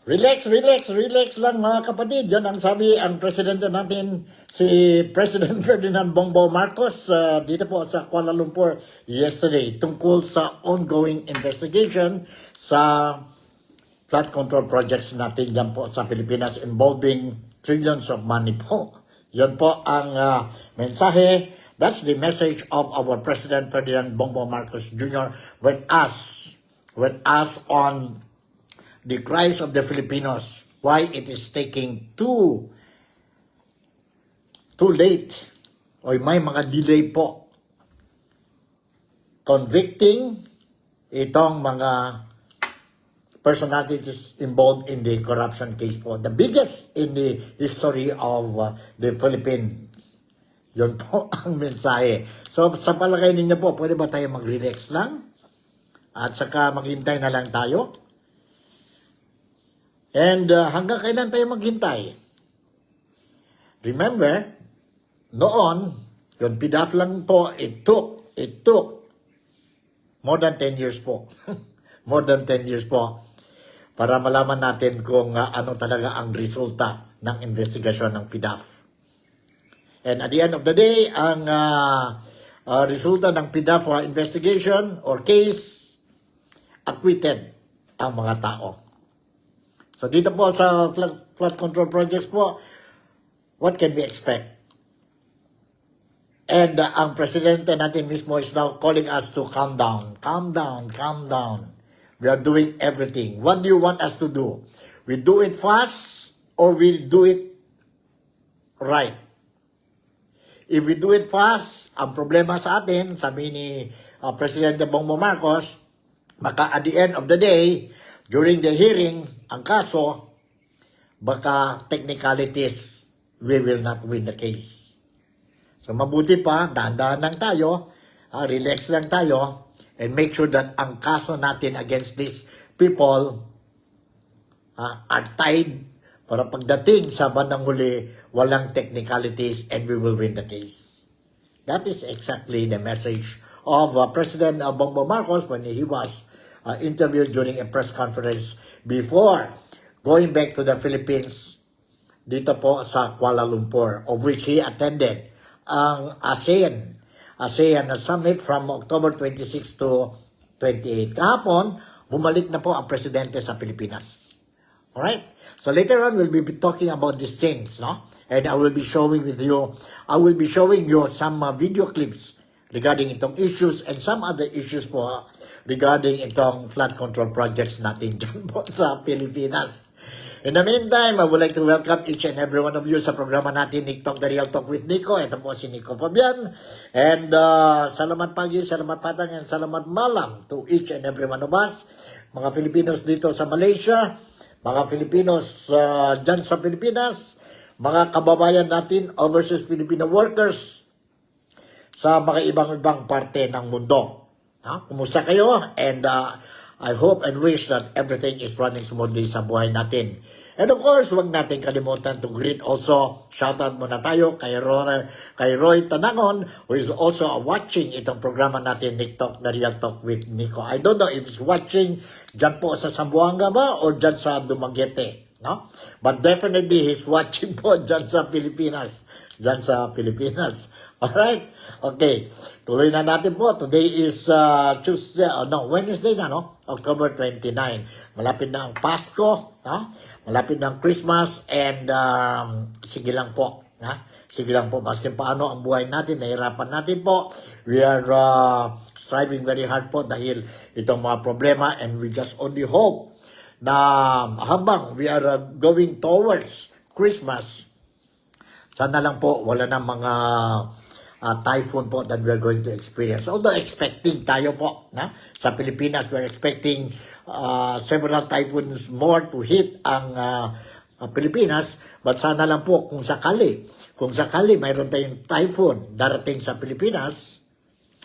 Relax, relax, relax lang mga kapatid. Yan ang sabi ang presidente natin, si President Ferdinand Bongbong Marcos dito po sa Kuala Lumpur yesterday tungkol sa ongoing investigation sa flood control projects natin dyan po sa Pilipinas involving trillions of money po. Yan po ang mensahe. That's the message of our President Ferdinand Bongbong Marcos Jr. with us on the cries of the Filipinos, why it is taking too late o may mga delay po convicting itong mga personalities involved in the corruption case po. The biggest in the history of the Philippines. Yun po ang mensahe. So sa palagay ninyo po, pwede ba tayo mag-relax lang? At saka maghintay na lang tayo? And hanggang kailan tayo maghintay? Remember, noon, yung PDAF lang po, it took more than 10 years po. More than 10 years po para malaman natin kung ano talaga ang resulta ng investigasyon ng PDAF. And at the end of the day, ang resulta ng PDAF investigation or case, acquitted ang mga tao. So dito po sa flood control projects po, what can we expect? And ang presidente natin mismo is now calling us to calm down. Calm down, calm down. We are doing everything. What do you want us to do? We do it fast or we do it right? If we do it fast, ang problema sa atin, sabi ni Presidente Bongbong Marcos, baka at the end of the day, during the hearing, ang kaso, baka technicalities, we will not win the case. So mabuti pa, dahan-dahan lang tayo, relax lang tayo, and make sure that ang kaso natin against these people are tied para pagdating sa bandang huli, walang technicalities and we will win the case. That is exactly the message of President Bongbong Marcos when he was interviewed during a press conference before going back to the Philippines dito po sa Kuala Lumpur, of which he attended ang ASEAN Summit from October 26 to 28. Kahapon, bumalik na po ang presidente sa Pilipinas. Alright? So later on, we'll be talking about these things, no? And I will be showing you some video clips regarding itong issues and some other issues po regarding itong flood control projects natin dyan po sa Pilipinas. In the meantime, I would like to welcome each and every one of you sa programa natin, Nick Talk, The Real Talk with Nico. Ito po si Nico Fabian. And salamat pagi, salamat patang, and salamat malam to each and every one of us. Mga Filipinos dito sa Malaysia, mga Filipinos dyan sa Pilipinas, mga kababayan natin, overseas Filipino workers sa mga ibang parte ng mundo. Kumusta kayo? And I hope and wish that everything is running smoothly sa buhay natin. And of course, huwag natin kalimutan to greet also, shoutout muna tayo kay Roy Tanangon, who is also watching itong programa natin, Nick Talk, The Real Talk with Nico. I don't know if he's watching dyan po sa Zamboanga ba o dyan sa Dumaguete, no? But definitely he's watching po dyan sa Pilipinas. Dyan sa Pilipinas. Alright? Okay. Tuloy na natin po. Today is Wednesday na, no? October 29. Malapit na ang Pasko, no? Malapit na ang Christmas, and sige lang po. Sige lang po. Maski paano ang buhay natin, nahirapan natin po. We are striving very hard po dahil itong mga problema, and we just only hope na habang we are going towards Christmas, sana lang po wala na mga typhoon po that we are going to experience. Although expecting tayo po, sa Pilipinas, we are expecting several typhoons more to hit ang Pilipinas, but sana lang po kung sakali mayroon tayong typhoon darating sa Pilipinas,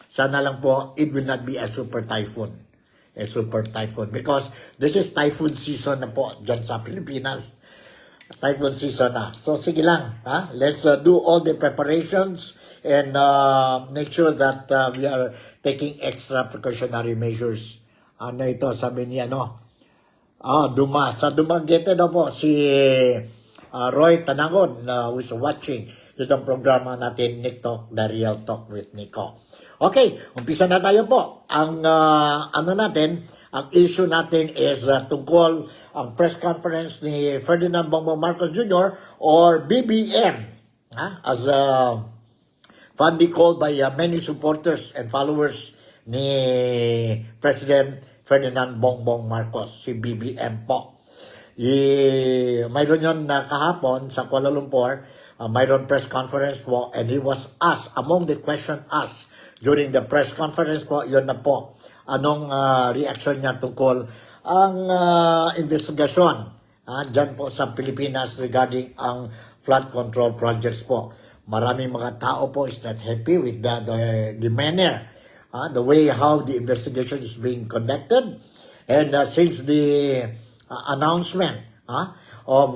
sana lang po it will not be a super typhoon. Because this is typhoon season na po dyan sa Pilipinas. Typhoon season na. So sige lang, let's do all the preparations and make sure that we are taking extra precautionary measures. Ito, sabi niya, Sa Dumaguete daw po si Roy Tanagon who is watching itong programa natin, Nick Talk, The Real Talk with Nico. Okay, umpisa na tayo po. Ang ang issue natin is tungkol ang press conference ni Ferdinand Bongbong Marcos Jr. or BBM, as fondly called by many supporters and followers ni President Ferdinand Bongbong Marcos, si BBM po. Mayroon yun na kahapon sa Kuala Lumpur, mayroon press conference po, and he was asked, among the question asked during the press conference po, yun na po, anong reaction niya tungkol ang investigasyon dyan po sa Pilipinas regarding ang flood control projects po. Maraming mga tao po is not happy with the manner, the way how the investigation is being conducted. And since the announcement of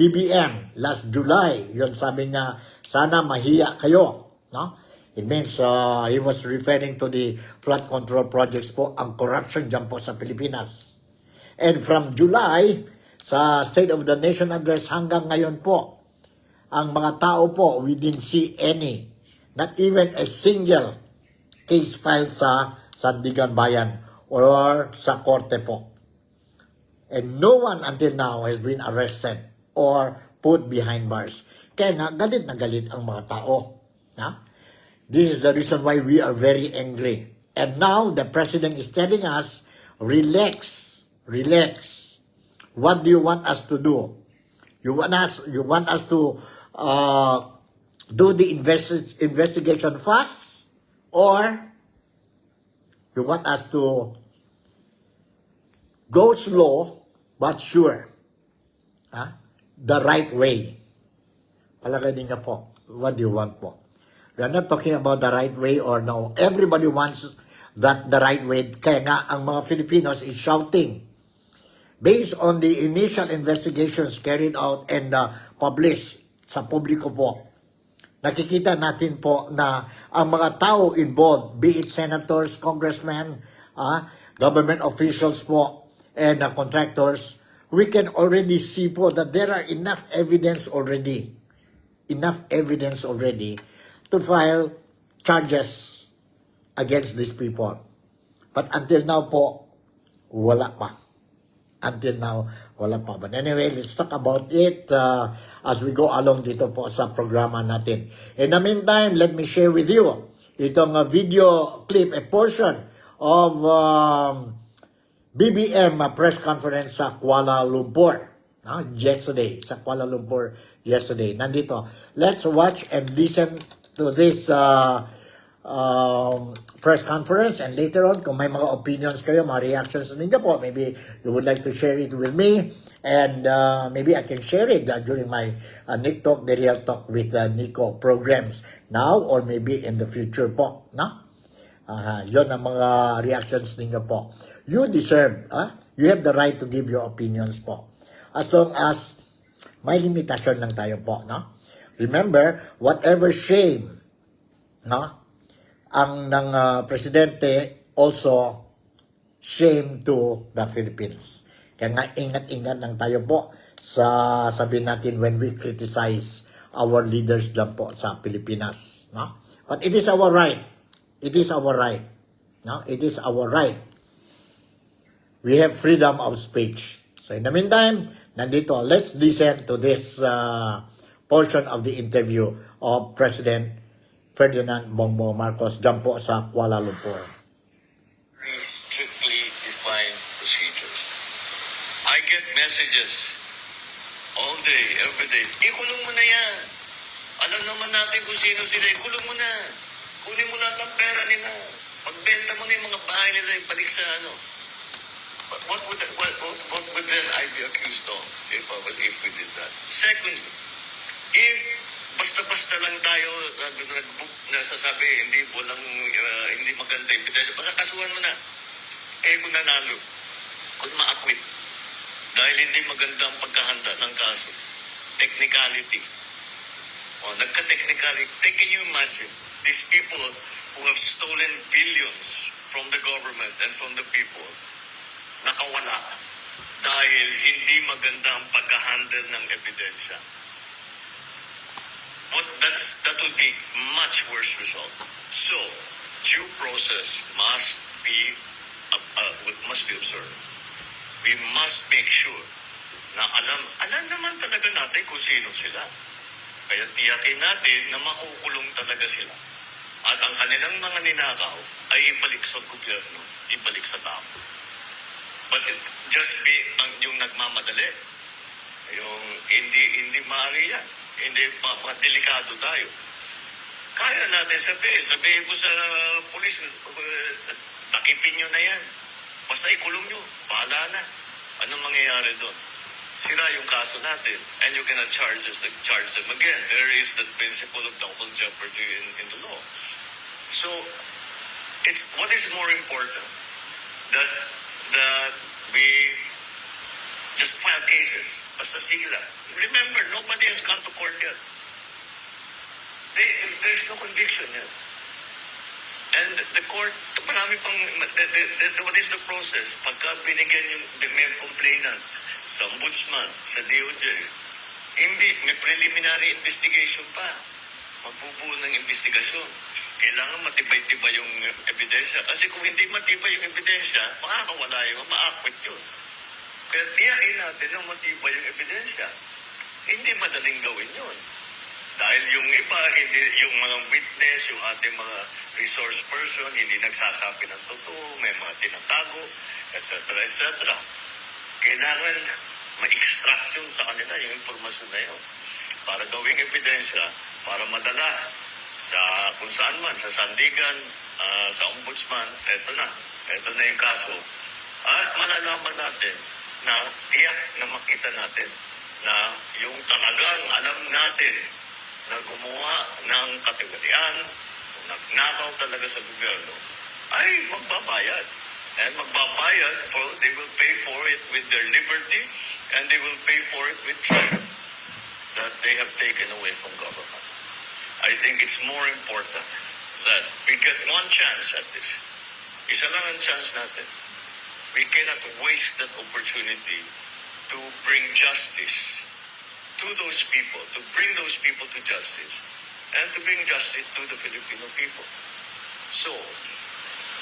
BBM last July, yun sabi niya, sana mahiya kayo. No? It means he was referring to the flood control projects po, ang corruption dyan po sa Pilipinas. And from July, sa State of the Nation Address hanggang ngayon po, ang mga tao po, we didn't see any, not even a single case filed sa Sandigan Bayan or sa korte po. And no one until now has been arrested or put behind bars. Kaya nga, galit na galit ang mga tao. This is the reason why we are very angry. And now, the President is telling us, relax, relax. What do you want us to do? You want us to do the investigation fast? Or you want us to go slow but sure? The right way. Palagay niyo po, what do you want po? We are not talking about the right way or no. Everybody wants that the right way. Kaya nga, ang mga Filipinos is shouting. Based on the initial investigations carried out and published sa publiko po, nakikita natin po na ang mga tao involved, be it senators, congressmen, government officials po, and contractors, we can already see po that there are enough evidence already to file charges against these people. But until now po, wala pa. Until now, wala pa. But anyway, let's talk about it as we go along dito po sa programa natin. In the meantime, let me share with you itong video clip, a portion of BBM press conference sa Kuala Lumpur. Yesterday, sa Kuala Lumpur yesterday. Nandito. Let's watch and listen to this press conference, and later on, kung may mga opinions kayo, mga reactions ninyo po, maybe you would like to share it with me, and maybe I can share it during my Nick Talk, The Real Talk with Nico programs now or maybe in the future po. Yun ang mga reactions ninyo po. You deserve, you have the right to give your opinions po. As long as may limitasyon lang tayo po, Remember, whatever shame, ang ng presidente, also shame to the Philippines. Kaya nga, ingat-ingat lang tayo po sa sabihin natin when we criticize our leaders dyan po sa Pilipinas. But it is our right. It is our right. It is our right. We have freedom of speech. So in the meantime, nandito, let's listen to this portion of the interview of President Ferdinand Bongbong Marcos dyan po sa Kuala Lumpur. Very strictly defined procedures. I get messages all day, every day. Ikulong mo na yan. Alam naman natin kung sino sila. Ikulong mo na. Kunin mo lahat ng pera nila. Pagbenta mo na yung mga bahay nila, ibalik sa ano. What would then I be accused of if we did that? Secondly, if basta-basta lang tayo nag-book na sasabi hindi maganda yung ebidensya, basta kasuhan mo na. Kung nanalo, kung ma-acquit, dahil hindi maganda ang pagkahanda ng kaso, technicality. Nagka-technicality. Can you imagine these people who have stolen billions from the government and from the people, nakawala dahil hindi maganda ang pag-handle ng ebidensya. That would be much worse result. So, due process must be observed. We must make sure na alam naman talaga natin kung sino sila. Kaya tiyakin natin na makukulong talaga sila. At ang kanilang mga ninakaw ay ibalik sa gobyerno, ibalik sa tao. But just be yung nagmamadali, yung hindi maaari yan. Hindi delikado tayo. Kaya natin sabihin ko sa pulis, takipin nyo na yan. Basta ikulong nyo, bahala na. Anong mangyayari doon? Sira yung kaso natin, and you cannot charge them again. There is the principle of double jeopardy in the law. So, what is more important? That we just file cases. Basta sige lang. Remember, nobody has gone to court yet. There's no conviction yet. And the court, marami pang, what is the process? Pagka binigyan yung may complainant sa ombudsman, sa DOJ, may preliminary investigation pa. Magbubuo ng investigasyon. Kailangan matibay-tibay yung ebidensya. Kasi kung hindi matibay yung ebidensya, makakawala yun, ma-acquit yun. Kaya tiyakin natin na matibay yung ebidensya. Hindi madaling gawin yun. Dahil yung iba, yung mga witness, yung ating mga resource person, hindi nagsasabi ng totoo, may mga tinatago, etc. etc. Kailangan ma-extract yun sa kanila, yung informasyon na yun. Para gawing ebidensya, para madala sa kung saan man, sa sandigan, sa ombudsman, eto na yung kaso. At malalaman natin na tiyak na makita natin na yung talagang alam natin na gumawa ng kategoryan, nagnakaw talaga sa gobyerno, ay magbabayad. And magbabayad, they will pay for it with their liberty, and they will pay for it with treasure that they have taken away from government. I think it's more important that we get one chance at this. Isa lang ang chance natin. We cannot waste that opportunity to bring justice to those people, to bring those people to justice, and to bring justice to the Filipino people. So,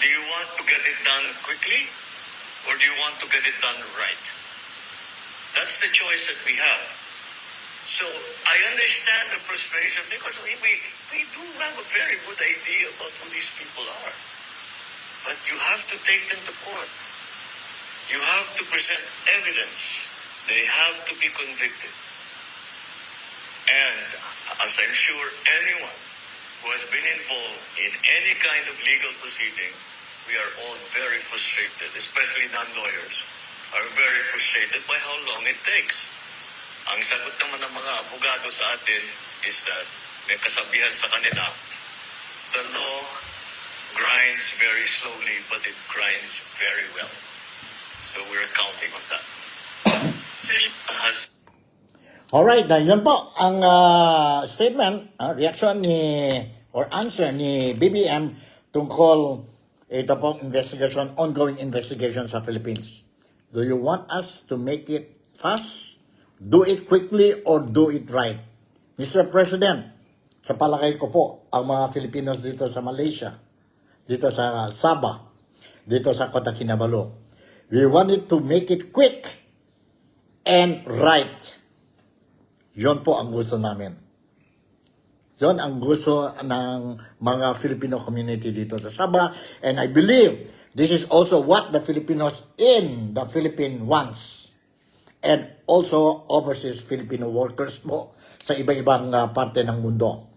do you want to get it done quickly, or do you want to get it done right? That's the choice that we have. So, I understand the frustration because we do have a very good idea about who these people are. But you have to take them to court. You have to present evidence. They have to be convicted. And as I'm sure anyone who has been involved in any kind of legal proceeding, we are all very frustrated, especially non-lawyers, are very frustrated by how long it takes. Ang sagot naman ng mga abogado sa atin is that may kasabihan sa kanila, the law grinds very slowly, but it grinds very well. So we're counting on that. Alright, yan po ang statement, reaction or answer ni BBM tungkol ito pong investigation, ongoing investigation sa Philippines. Do you want us to make it fast? Do it quickly or do it right? Mr. President, sa palagay ko po, ang mga Filipinos dito sa Malaysia, dito sa Sabah, dito sa Kota Kinabalu, we wanted to make it quick and right. Yon po ang gusto namin. Yon ang gusto ng mga Filipino community dito sa Sabah. And I believe this is also what the Filipinos in the Philippines wants. And also overseas Filipino workers po sa iba-ibang parte ng mundo.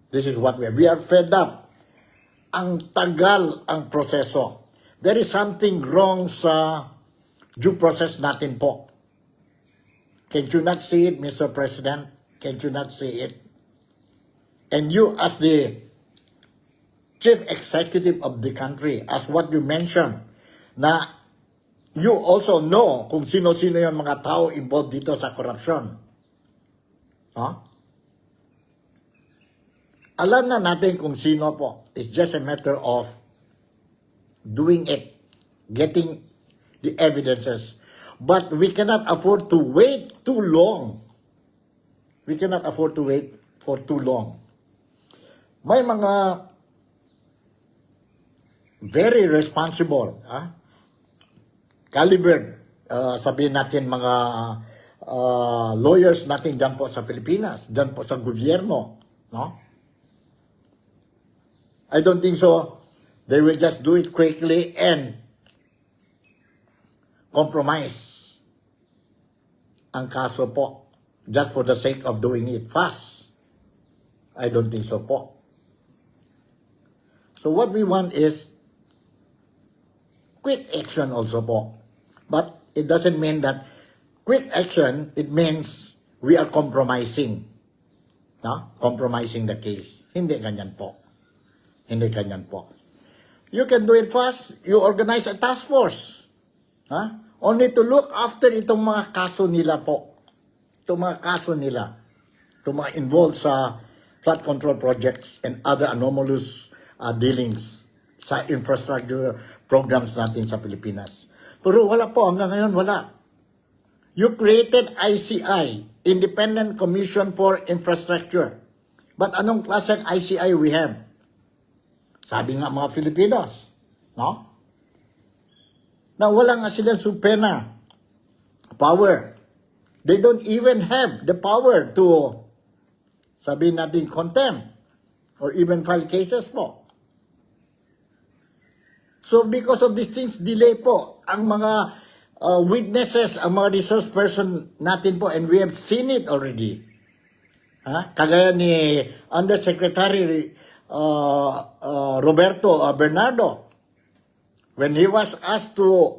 This is what we are fed up. Ang tagal ang proseso. There is something wrong sa due process natin po. Can't you not see it, Mr. President? Can't you not see it? And you as the chief executive of the country, as what you mentioned, na you also know kung sino-sino yung mga tao involved dito sa korupsyon. Huh? Alam na natin kung sino po. It's just a matter of doing it, getting the evidences. But we cannot afford to wait too long. We cannot afford to wait for too long. May mga very responsible, caliber, sabihin natin mga lawyers natin dyan po sa Pilipinas, dyan po sa gobyerno, no? I don't think so. They will just do it quickly and compromise ang kaso po just for the sake of doing it fast. I don't think so po. So what we want is quick action also po. But it doesn't mean that quick action, it means we are compromising. No? Compromising the case. Hindi ganyan po. Hindi ganyan po. You can do it fast. You organize a task force. Only to look after itong mga kaso nila po. Itong mga kaso nila. Itong mga involved sa flood control projects and other anomalous dealings sa infrastructure programs natin sa Pilipinas. Pero wala po. Hanggang ngayon, wala. You created ICI, Independent Commission for Infrastructure. But anong klaseng ICI we have? Sabi nga mga Filipinos, no? Na wala nga silang supena power. They don't even have the power to, sabihin natin, contempt or even file cases po. So because of these things, delay po ang mga witnesses, ang mga resource person natin po, and we have seen it already. Kagaya ni Undersecretary Roberto Bernardo, when he was asked to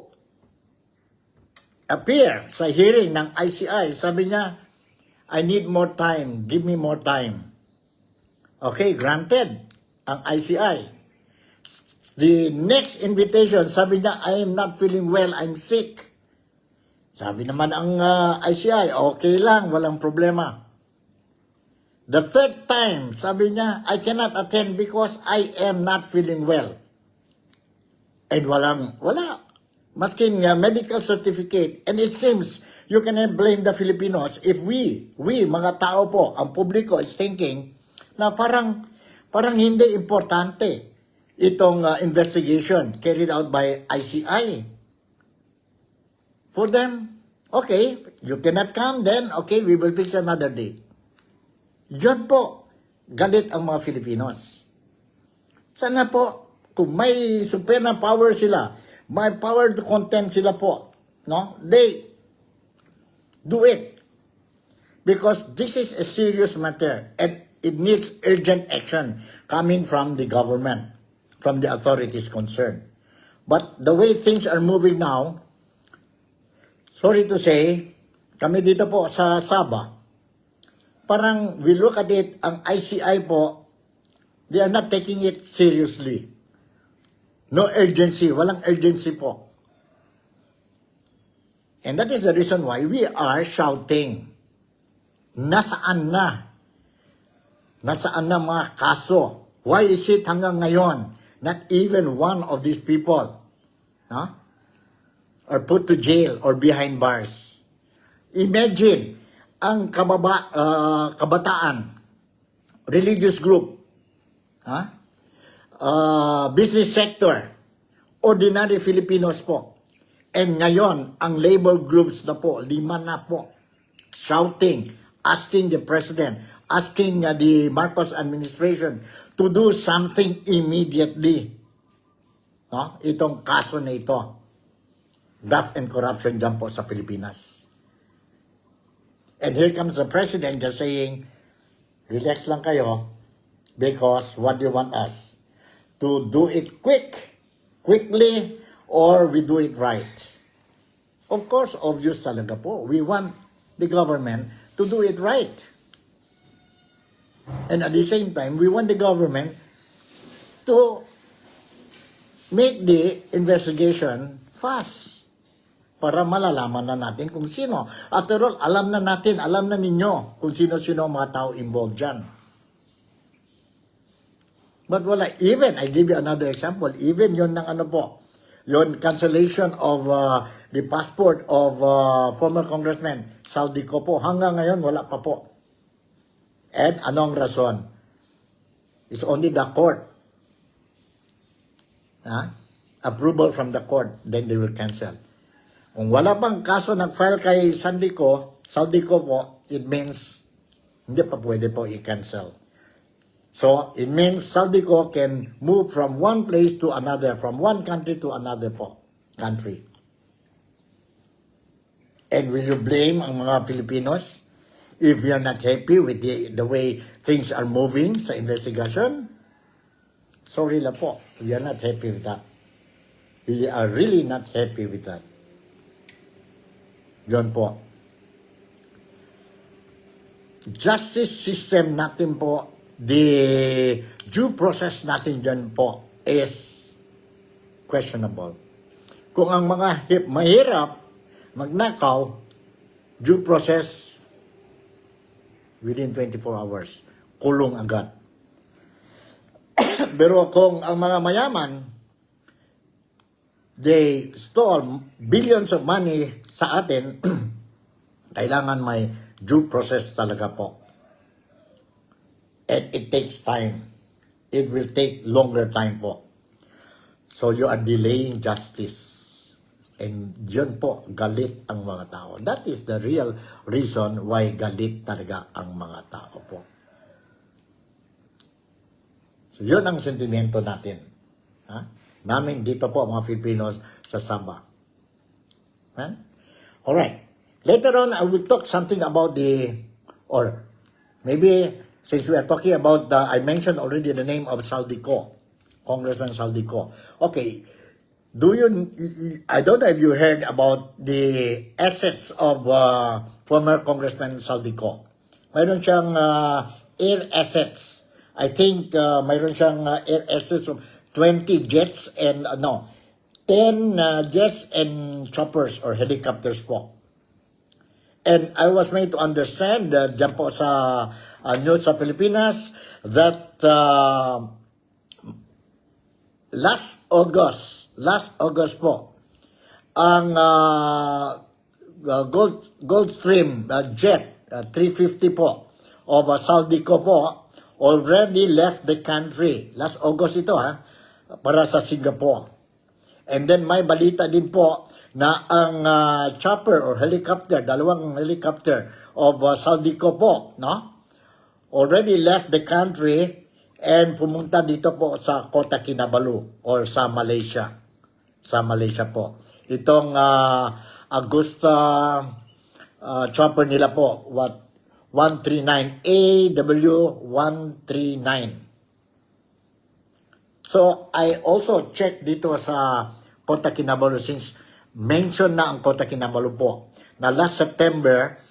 appear sa hearing ng ICI, sabi niya, I need more time, give me more time. Okay, granted ang ICI. The next invitation, sabi niya, I am not feeling well, I'm sick. Sabi naman ang ICI, okay lang, walang problema. The third time, sabi niya, I cannot attend because I am not feeling well. And wala. Masking medical certificate. And it seems, you cannot blame the Filipinos if we, mga tao po, ang publiko is thinking na parang hindi importante itong investigation carried out by ICI. For them, okay, you cannot come then, okay, we will fix another day. Yan po, galit ang mga Filipinos. Sana po, kung may superior power sila, may power to contempt sila po, no? They do it. Because this is a serious matter and it needs urgent action coming from the government, from the authorities concerned. But the way things are moving now, sorry to say, kami dito po sa Sabah, parang we look at it, ang ICI po, they are not taking it seriously. No urgency, walang urgency po. And that is the reason why we are shouting, nasaan na? Nasaan na mga kaso? Why is it hanggang ngayon, not even one of these people are put to jail or behind bars? Imagine, ang kabataan, religious group, business sector, ordinary Filipinos po. And ngayon, ang labor groups na po, 5 na po, shouting, asking the president, asking the Marcos administration to do something immediately. Itong kaso na ito, graft and corruption dyan po sa Pilipinas. And here comes the president just saying, relax lang kayo, because what do you want us? To do it quickly, or we do it right? Of course, obvious talaga po. We want the government to do it right. And at the same time, we want the government to make the investigation fast para malalaman na natin kung sino. After all, alam na ninyo kung sino-sino ang mga tao involved dyan. But wala, even, I give you another example, even yon ng Yon cancellation of the passport of former Congressman Saldico po. Hanggang ngayon, wala pa po. And anong rason? It's only the court. Approval from the court, then they will cancel. Kung wala pang kaso nag-file kay Saldico po, it means hindi pa pwede po i-cancel. So, it means Saldico can move from one place to another, from one country to another po, country. And will you blame ang mga Filipinos if you're not happy with the way things are moving sa investigation? Sorry lang po, we are not happy with that. We are really not happy with that. Yun po. Justice system natin po, the due process natin dyan po is questionable. Kung ang mga mahirap magnakaw, due process within 24 hours, kulong agad. Pero kung ang mga mayaman, they stole billions of money sa atin, kailangan may due process talaga po. And it takes time. It will take longer time po. So you are delaying justice. And yun po, galit ang mga tao. That is the real reason why galit talaga ang mga tao po. So yun ang sentimento natin. Namin dito po mga Filipinos sa Sabah. Alright. Later on, I will talk something about or maybe since we are talking about I mentioned already the name of Saldico, Congressman Saldico. Okay, I don't know if you heard about the assets of former Congressman Saldico. Mayroon siyang air assets. I think mayroon siyang air assets of 20 jets and 10 jets and choppers or helicopters po. And I was made to understand dyan po sa news sa Pilipinas that last August po, ang Gulfstream jet 350 po of Saldico po already left the country. Last August ito para sa Singapore. And then may balita din po na ang chopper or helicopter, dalawang helicopter of Saldico po, already left the country and pumunta dito po sa Kota Kinabalu or sa Malaysia. Sa Malaysia po. Itong Augusta chopper nila po, 139, AW139. So, I also checked dito sa Kota Kinabalu since mention na ang Kota Kinabalu po na last September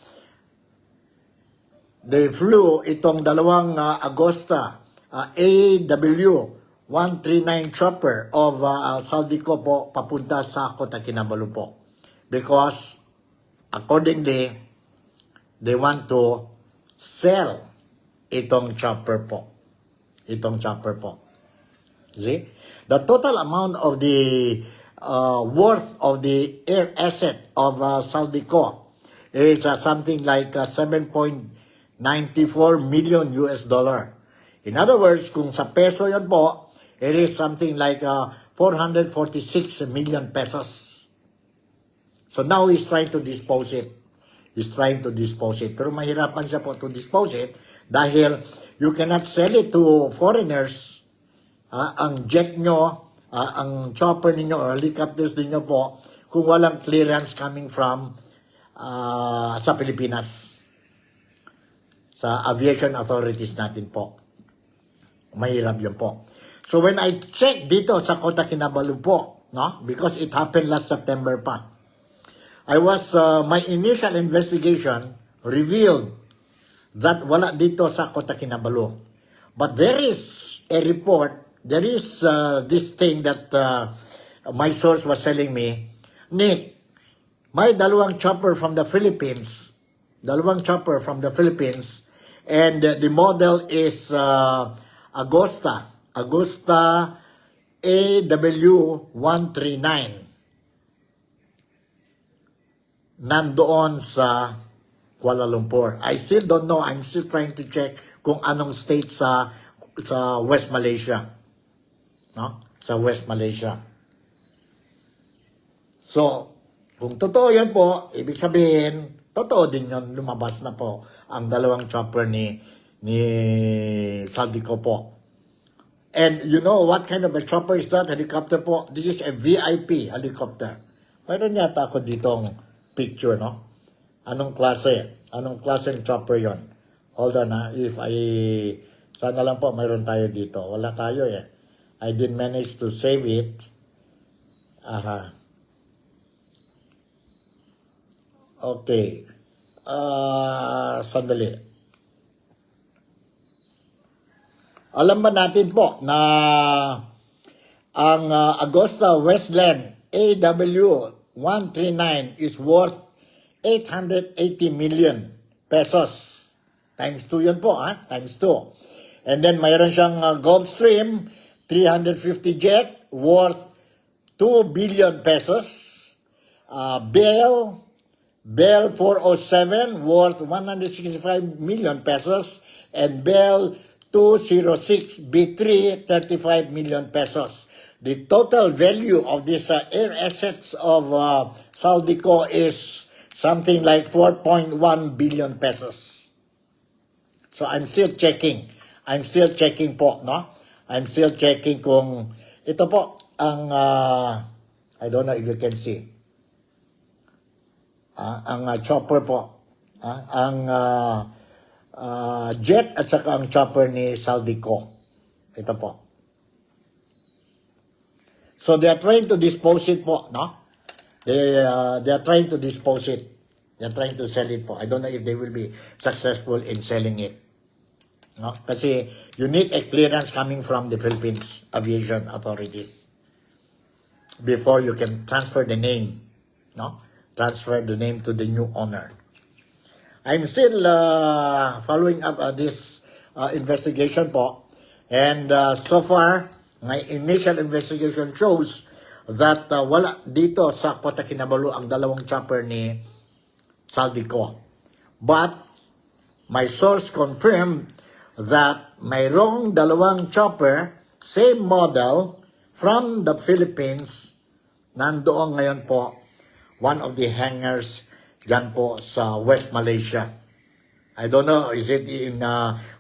they flew itong dalawang Augusta AW139 chopper of Saldico po papunta sa Kota Kinabalu po because accordingly they want to sell itong chopper po. See? The total amount of the worth of the air asset of Saldico is something like 7.94 million US dollar. In other words, kung sa peso yan po, it is something like 446 million pesos. So now he's trying to dispose it. Pero mahirapan siya po to dispose it dahil you cannot sell it to foreigners. Ang jet nyo, ang chopper ninyo or helicopters ninyo po kung walang clearance coming from sa Pilipinas. Sa aviation authorities natin po. Mahirap yun po. So when I check dito sa Kota Kinabalu po, because it happened last September pa, my initial investigation revealed that wala dito sa Kota Kinabalu. But there is a report. There is this thing that my source was telling me, Nick, may dalawang chopper from the Philippines, and the model is Augusta AW139 nandoon sa Kuala Lumpur. I still don't know. I'm still trying to check kung anong state sa West Malaysia. No? Sa West Malaysia. So, kung totoo yan po, ibig sabihin, totoo din yun, lumabas na po ang dalawang chopper ni Saldico po. And you know what kind of a chopper is that? Helicopter po. This is a VIP helicopter. Mayroon yata ako ditong picture, no? Anong klase? Anong klaseng chopper yon? Hold on ha. Sana lang po mayroon tayo dito. Wala tayo eh. I didn't manage to save it. Aha. Okay. Sandali. Alam ba natin po na ang Agosta Westland AW139 is worth 880 million pesos. Times 2 yun po, ha? Times 2. And then mayroon siyang Gulfstream 350 jet worth 2 billion pesos. Bell 407 worth 165 million pesos. And Bell 206 B3 35 million pesos. The total value of this air assets of Saldico is something like 4.1 billion pesos. So I'm still checking. I'm still checking po, no? I'm still checking kung ito po ang I don't know if you can see. Ang chopper po. Ang jet at saka ang chopper ni Saldico. Ito po. So they are trying to dispose it po, no? They are trying to dispose it. They are trying to sell it po. I don't know if they will be successful in selling it. No? Kasi you need a clearance coming from the Philippines aviation authorities before you can transfer the name, no? Transfer the name to the new owner. I'm still following up this investigation po. And so far, my initial investigation shows that wala dito sa Kota Kinabalu ang dalawang chopper ni Saldico. But my source confirmed that mayroong dalawang chopper, same model, from the Philippines, nandoon ngayon po, one of the hangars dyan po sa West Malaysia. I don't know, is it in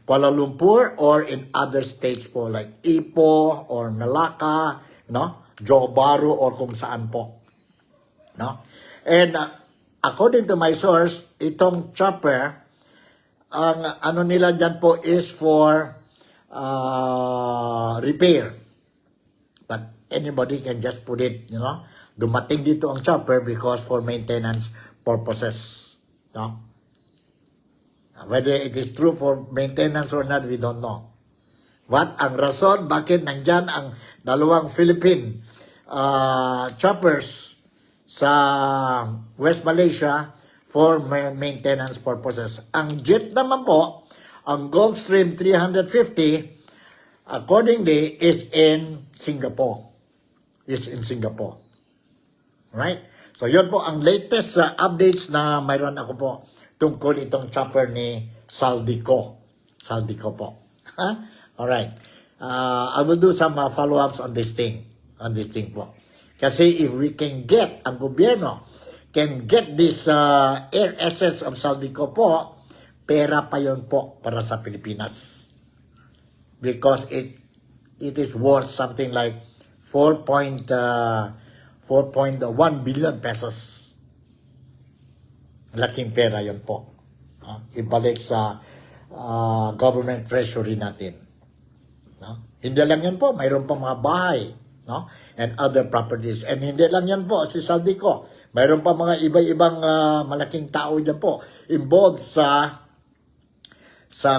Kuala Lumpur or in other states po like Ipoh or Melaka, no? Johor Bahru or kung saan po. No? And according to my source, itong chopper, ang ano nila dyan po is for repair. But anybody can just put it, you know, dumating dito ang chopper because for maintenance purposes. No? Whether it is true for maintenance or not, we don't know. What ang rason, bakit nandyan ang dalawang Philippine choppers sa West Malaysia for maintenance purposes. Ang jet naman po, ang Gulfstream 350, accordingly, is in Singapore. It's in Singapore. Right? So, yun po ang latest updates na mayroon ako po tungkol itong chopper ni Saldico. Saldico po. Alright. I will do some follow-ups on this thing. On this thing po. Kasi if we can get, ang gobyerno can get this air assets of Saldico po, pera pa yun po para sa Pilipinas. Because it is worth something like 4.1 billion pesos. Laking pera yun po. Ibalik sa government treasury natin. No? Hindi lang yan po, mayroon pa mga bahay, no? And other properties. And hindi lang yan po, si Saldico. Mayroon pa mga iba-ibang malaking tao dyan po involved sa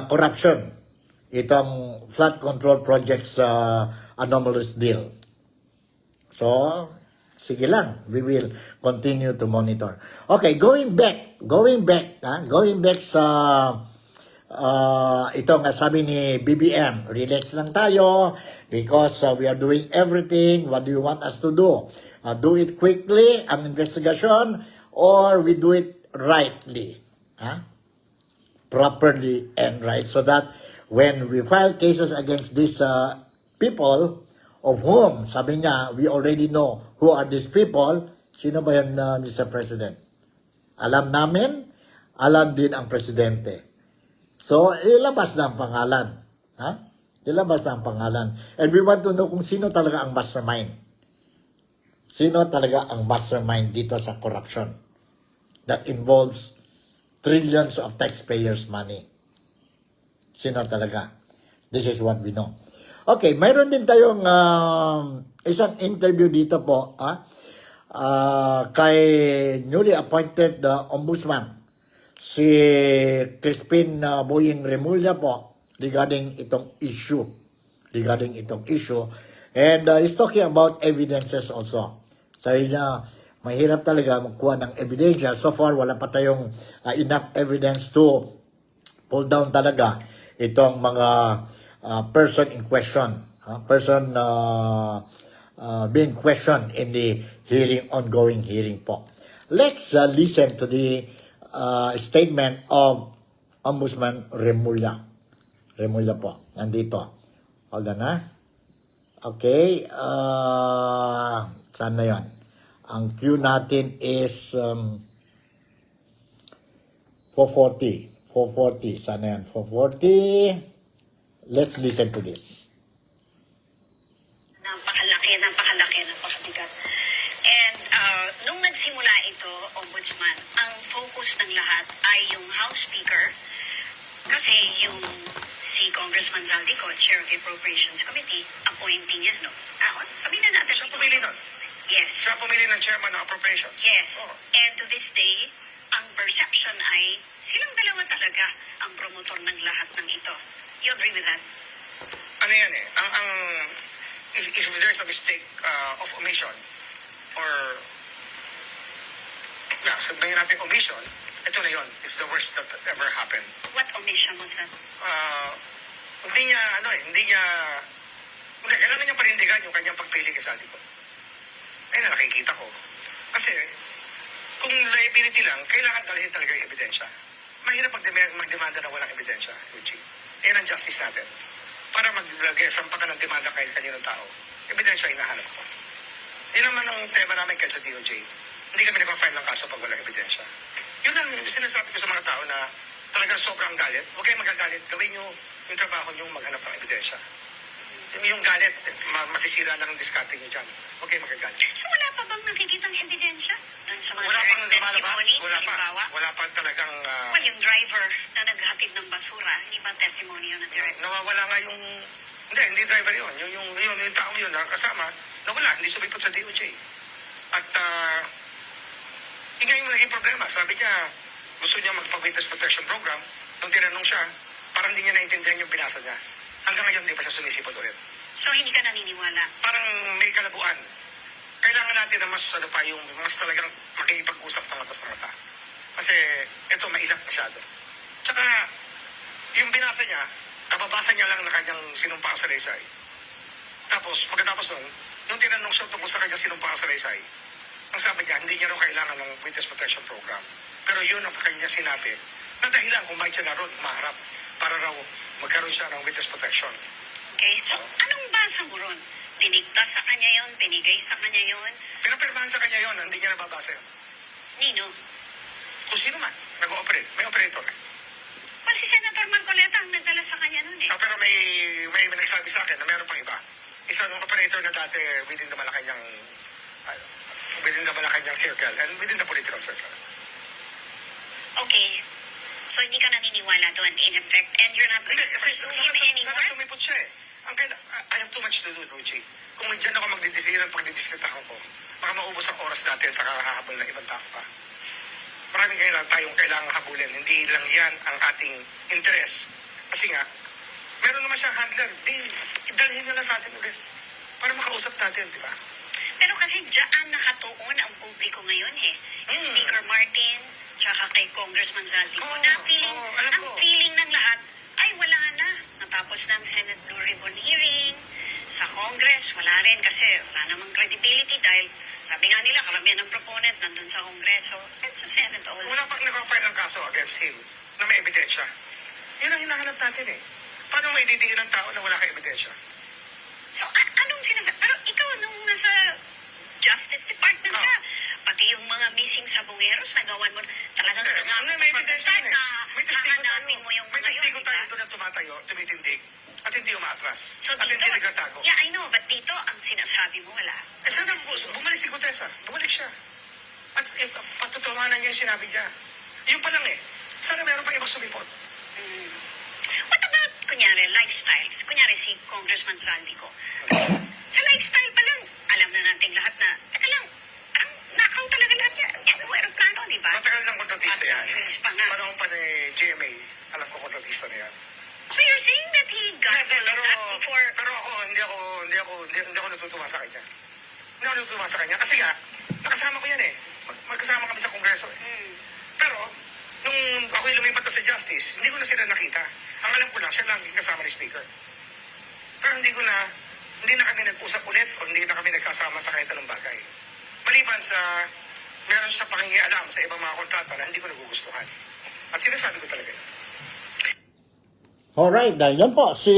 corruption. Itong flood control projects anomalous deal. So, sige lang, we will continue to monitor. Okay, going back sa ito nga sabi ni BBM, relax lang tayo, Because we are doing everything. What do you want us to do? Do it quickly, ang investigation, or we do it rightly, properly and right, so that when we file cases against these people, of whom, sabi niya, we already know who are these people. Sino ba yan, Mr. President? Alam namin, alam din ang presidente. So, ilabas na ang pangalan. Ilabas na ang pangalan. And we want to know kung sino talaga ang mastermind. Sino talaga ang mastermind dito sa corruption that involves trillions of taxpayers' money. Sino talaga? This is what we know. Okay, mayroon din tayong isang interview dito po kay newly appointed ombudsman, si Crispin Boying Remulla po, regarding itong issue. And he's talking about evidences also. Sabi niya, mahirap talaga magkuha ng ebidensya. So far, wala pa tayong enough evidence to pull down talaga itong mga person in question. Person being questioned in the ongoing hearing po. Let's listen to the statement of Ombudsman Remulla. Remulla po. Nandito. Hold on Okay. Saan na yun? Ang queue natin is 440. 440. Sana yan? 440. Let's listen to this. Napakabigat. And nung nagsimula ito, Ombudsman, ang focus ng lahat ay yung House Speaker kasi yung si Congressman Zaldico, Chair of the Appropriations Committee, appointing niya, no? Sabihin na natin. Siya pumili nun? Yes. Siya pumili ng chairman ng appropriations? Yes. Oh. And to this day, ang perception ay silang dalawa talaga ang promotor ng lahat ng ito. You agree with that? Ano yan eh? If there's a mistake of omission or sabihin natin omission, ito na yun. It's the worst that ever happened. What omission was that? Hindi niya kailangan niya panindigan yung kanyang pagpili kay Zaldico. Ayun na nakikita ko. Kasi kung liability lang, kailangan dalhin talaga yung ebidensya. Mahirap magdemanda na walang ebidensya, Eugene. Yan ang justice natin. Para magsampa ka ng demanda kahit kaninong tao, ebidensya hinahanap ko. Yan naman ang tema namin kahit sa DOJ. Hindi kami nag-file ng kaso pag walang ebidensya. Yun lang sinasabi ko sa mga tao na talagang sobrang galit. Huwag kayong magagalit. Gawin nyo yung trabaho nyo maghanap ng ebidensya. Yung galit, masisira lang ang diskarte nyo dyan. Huwag kayong magagalit. So wala pa bang nakikitang ebidensya? Doon sa mga Wala pang lumalabas. testimonies, halimbawa? Wala pa talagang... Well, yung driver na naghatid ng basura, hindi ba testimony yun ng driver? nawawala nga yung... Hindi driver yun. Yung tao yun na kasama, nawala. Hindi sumipot sa DOJ. At yun nga yung naging problema. Sabi niya, gusto niya magpa-witness protection program. Nung tinanong siya, parang hindi niya naintindihan yung binasa niya. Hanggang ngayon, hindi pa siya sumisipot ulit. So hindi ka naniniwala? Parang may kalabuan. Kailangan natin na mas talagang makikipag-usap ng mata sa mata. Kasi ito, mailap masyado. Tsaka, yung binasa niya, kababasa niya lang na kanyang sinumpang salaysay. Tapos, pagkatapos nun, nung tinanong siya tungkol sa kanyang sinumpang salaysay, ang sabi niya, hindi niya raw kailangan ng witness protection program. Pero yun ang kanyang sinabi, na dahilan kung bakit siya naroon, maharap, para raw magkaroon siya ng witness protection. Okay, so anong basa mo ron? Dinigta sa kanya yun? Binigay sa kanya yun? Pinapirmahan sa kanya yun, hindi niya nababasa yun. Nino? Kung sino man, nag-ooperate, may operator. Well, si Senator Marcoleta ang nagdala sa kanya nun eh. Pero may nagsabi sa akin na meron pang iba. Isang operator na dati within the Malacanang circle and within the political circle. Okay. So hindi ka naniniwala doon in effect and you're not going to pursue him anymore? Sana sumipot siya eh. I have too much to do, Luigi. Kung dyan ako pagdidiskitahan ko, baka maubos ang oras natin sa kakahabol ng ibang tao pa. Maraming tayong kailangang habulin. Hindi lang yan ang ating interes. Kasi nga, meron naman siyang handler. Idalhin nila sa atin ulit. Para makausap natin, di ba? Pero kasi dyan nakatuon ang publiko ngayon eh. Yung Speaker Martin, tsaka kay Congressman Zaldico, ang feeling ng lahat ay wala na. Natapos na ang Senate Blue Ribbon hearing, Sa Congress, wala rin kasi wala namang credibility dahil sabi nga nila, karamihan ng proponent nandun sa Kongreso at sa Senate also. Wala pang nag-file ng kaso against him na may ebidensya. Yun ang hinahanap natin eh. Paano may didiin ng tao na wala kang ebidensya? So, anong sinasabi? Pero ikaw, nung nasa Justice Department ka, pati yung mga missing sabongeros, nagawan mo, talagang May ebidensya yun eh. May testigo tayo. hahanapin mo yung May mga yun, testigo di tayo ba? doon na tumatayo, tumitindig. At hindi umaatras. So, At hindi dito, nagtatago. yeah, I know, but dito, ang sinasabi mo, wala. Eh sana bumalik si Gutesa. Bumalik siya. At patutuhanan niya yung sinabi niya. Yun pa lang eh. Sana meron pa ibang sumipot. What about, kunyari, lifestyles? Kunyari, si Congressman Saldico. Sa lifestyle pa lang, alam na natin lahat na, teka lang, parang nakaw talaga lahat yan. May aeroplano, di ba? Matagal ng kontratista yan. At fees pa nga. Panahon pa ni GMA. Alam ko kontratista na yan. So you're saying that he got all of that before? Pero ako, hindi ako natutuwa sa kanya. Hindi ako natutuwa sa kanya. Kasi nga, nakasama ko yan eh. Magkasama kami sa Kongreso eh. Pero, nung ako'y lumipat na sa Justice, hindi ko na sila nakita. Ang alam ko lang, siya lang yung kasama ni Speaker. Pero hindi na kami nag-usap ulit o hindi na kami nagkasama sa kahit anong bagay. Maliban sa, meron siya pakingialam sa ibang mga kontrata na hindi ko nagugustuhan. At sinasabi ko talaga yun. Alright, yan po si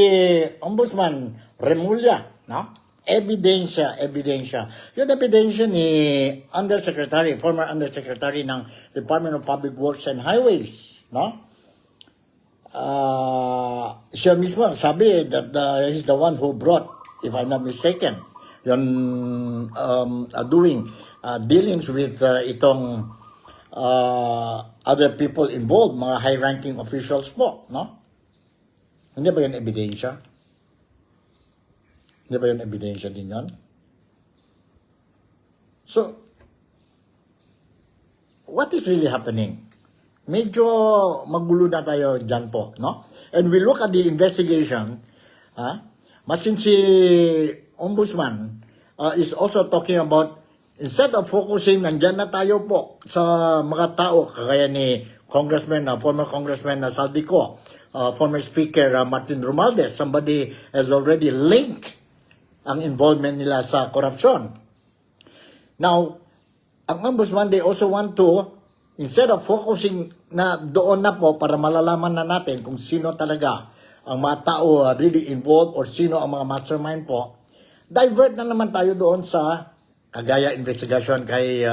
Ombudsman Remulla, no? Ebidensya. Yung ebidensya ni Undersecretary, former Undersecretary ng Department of Public Works and Highways, no? Siya mismo sabi that he's the one who brought, if I'm not mistaken, yung doing dealings with itong other people involved, mga high-ranking officials po, no? Hindi ba yun ebidensya? Hindi ba yun ebidensya din yun? So, what is really happening? Medyo magulo na tayo dyan po, no? And we look at the investigation, maskin si Ombudsman is also talking about, instead of focusing, nandyan na tayo po sa mga tao, kagaya ni former Congressman Saldico, former Speaker Martin Romualdez, somebody has already linked ang involvement nila sa corruption. Now, ang Ombudsman, they also want to, instead of focusing na doon na po para malalaman na natin kung sino talaga ang mga tao really involved or sino ang mga mastermind po, divert na naman tayo doon sa kagaya investigation kay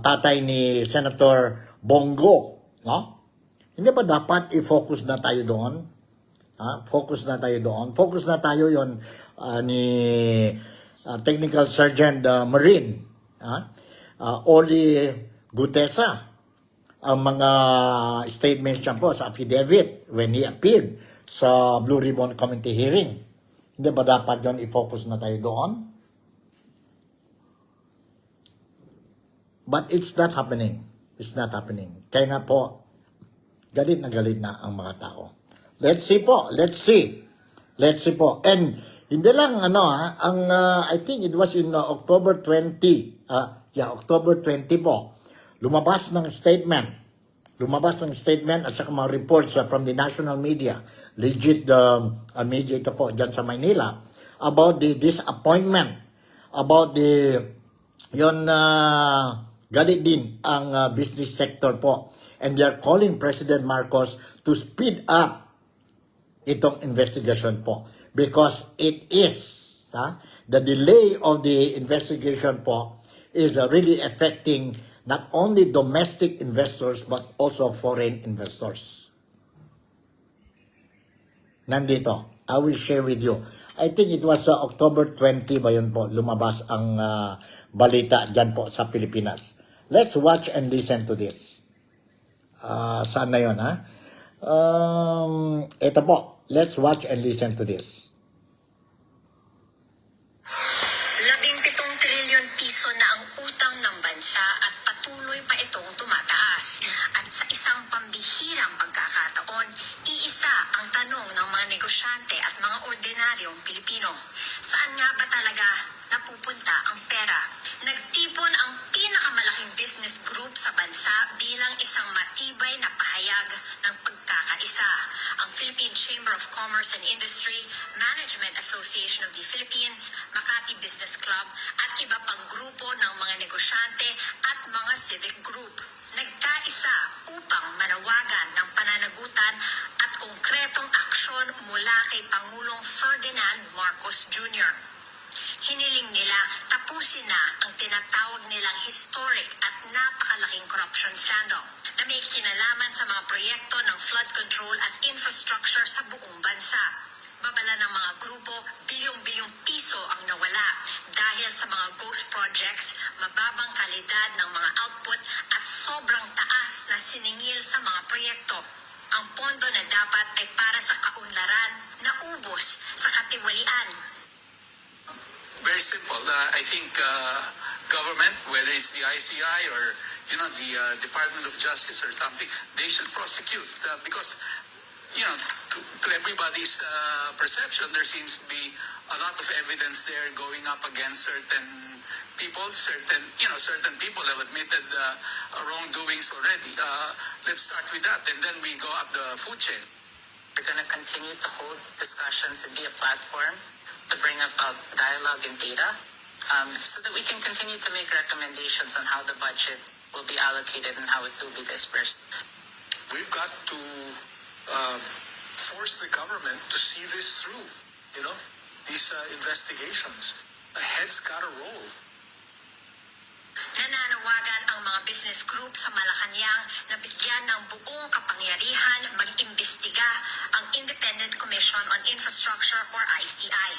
tatay ni Senator Bongo, no? Hindi ba dapat i-focus na tayo doon? Focus na tayo yon ni Technical Sergeant Marine, Oli Gutesa, ang mga statements niya po sa affidavit when he appeared sa Blue Ribbon Committee hearing. Hindi ba dapat yon i-focus na tayo doon? But it's not happening. Kaya nga po, galit na ang mga tao. Let's see po. And hindi lang I think it was in October 20. October 20 po. Lumabas ng statement at saka mga reports from the national media, legit media ito po dyan sa Maynila, about the disappointment, about the galit din ang business sector po. And they are calling President Marcos to speed up itong investigation po. Because it is, the delay of the investigation po is really affecting not only domestic investors but also foreign investors. Nandito, I will share with you. I think it was October 20 ba yun po, lumabas ang balita dyan po sa Pilipinas. Let's watch and listen to this. Saan na yun, ito po. Let's watch and listen to this. 17 trilyon piso na ang utang ng bansa at patuloy pa itong tumataas. At sa isang pambihirang pagkakataon, iisa ang tanong ng mga negosyante at mga ordinaryong Pilipino. Saan nga ba talaga napupunta ang pera? Nagtipon ang pinakamalaking business group sa bansa bilang isang matibay na pahayag ng pagkakaisa. Ang Philippine Chamber of Commerce and Industry, Management Development Association of the Philippines, Makati Business Club at iba pang grupo ng mga negosyante at mga civic group. Nagkaisa upang manawagan ng pananagutan at konkretong aksyon mula kay Pangulong Ferdinand Marcos Jr. Hiniling nila tapusin na ang tinatawag nilang historic at napakalaking corruption scandal na may kinalaman sa mga proyekto ng flood control at infrastructure sa buong bansa. Babala ng mga grupo, bilyong-bilyong piso ang nawala dahil sa mga ghost projects, mababang kalidad ng mga output at sobrang taas na siningil sa mga proyekto. Ang pondo na dapat ay para sa kaunlaran na ubos sa katiwalian. Very simple. I think government, whether it's the ICI or the Department of Justice or something, they should prosecute because to everybody's perception, there seems to be a lot of evidence there going up against certain people. Certain people have admitted wrongdoings already. Let's start with that, and then we go up the food chain. We're going to continue to hold discussions and be a platform to bring about dialogue and data so that we can continue to make recommendations on how the budget will be allocated and how it will be dispersed. We've got to force the government to see this through, these investigations. A head's got to roll. Nananawagan ang mga business group sa Malacanang na bigyan ng buong kapangyarihan mag-imbestiga ang Independent Commission on Infrastructure or ICI.